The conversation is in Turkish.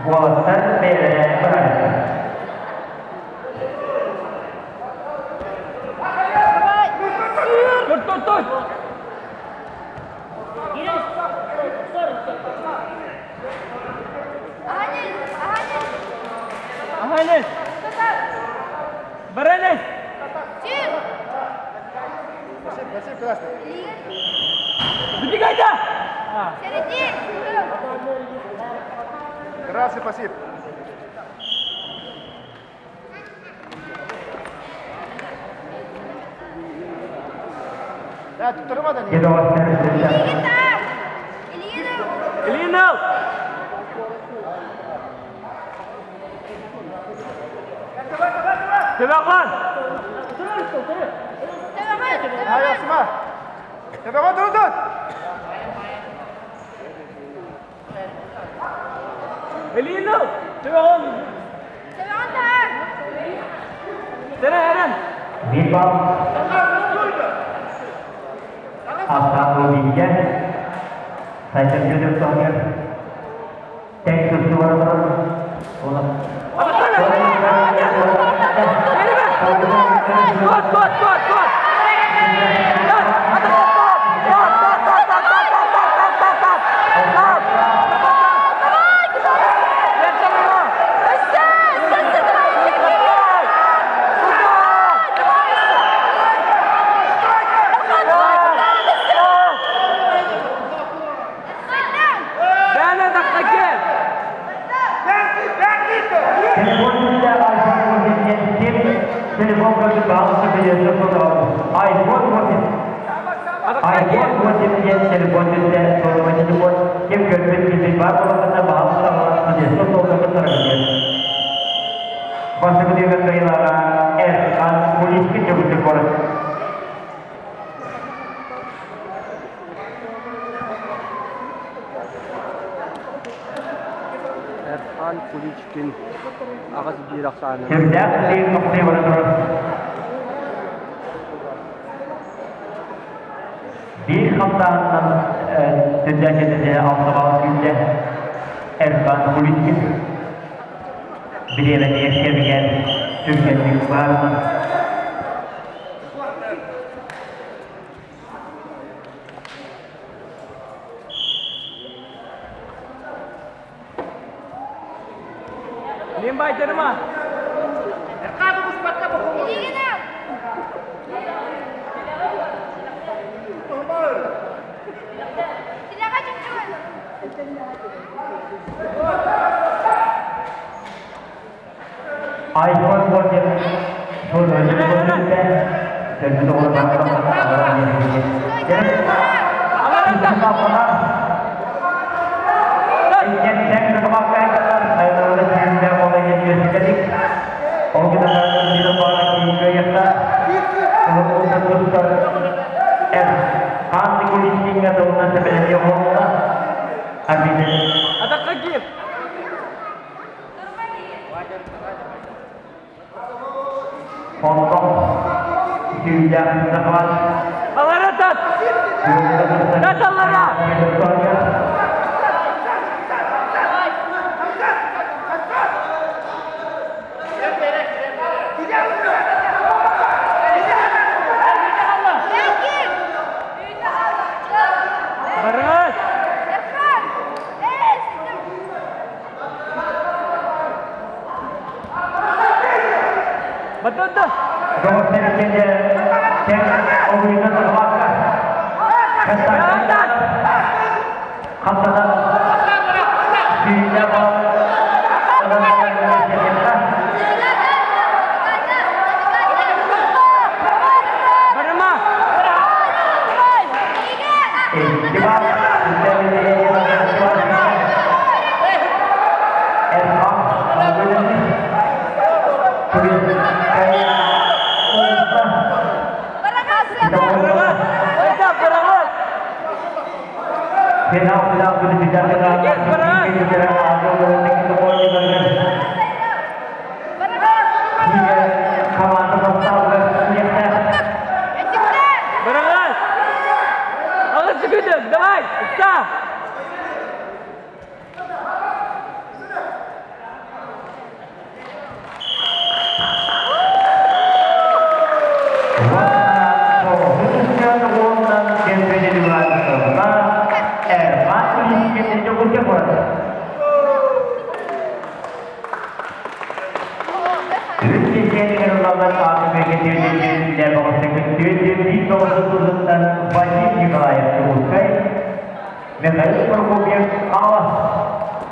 Water Bear. Tut. Ahanes. Berenes. Спасибо, классно. Забегай, да! Grazie, спасибо. Да, тут Роман. Get off there. Ильина! Теваган! Hayır, Osman. Tebağın durun. Ильина! Теваган! Eren! Bir bal. Aslan Bilge. Sayın Yönetim Soğuk. Tek sözü var mı? Ona. Gol! Telefon kasıp bağlısı bir yazı fotoğrafı. iPhone 14 telefon üzerinde sorulma telefon. Kim görmek gibi var olanında bağlısı bağlısı diye fotoğrafı sarılıyor. Başka bir sayılara Erkan polis bir çabuk koruyor. Erkan Kuliçkin ağız bir aksana. Şimdi bir noktaya varıyoruz. Bir haftanın düzenlediği altı günde Erkan Kuliçkin bir eve yaşayan Türkiye'nin var mı? Limbay terima. iPhone 14 sorulduğunda sözü doğru bakımdan Geçen sabahlar sayılarında düğünler olayı geçirdik. O günlerden bir sonraki köyde Kılıbı'nda dostlar Hangi kulisliğine de ondan sebebiyye olmalı. Abinin Ada kagip. Hongkong Dünya Sınıfı Alaratat. Datallara. Beres. Betul tu. Nomor sekian cek oyuncu terbatas. Kesalahan. Kesalahan. Tidak Berema. Final sudah dijalankan. Beres. Agak segede. Давай. Stop. Khususnya ondan kendini varlığına Erhan ilişkileri çok burada. Ülkenin yıllarında takip edildiğinde bakıştık, Türkiye'nin doğrultusundan Vahid Nikolayev Çubukay, Mikhail Prokopyev, Allah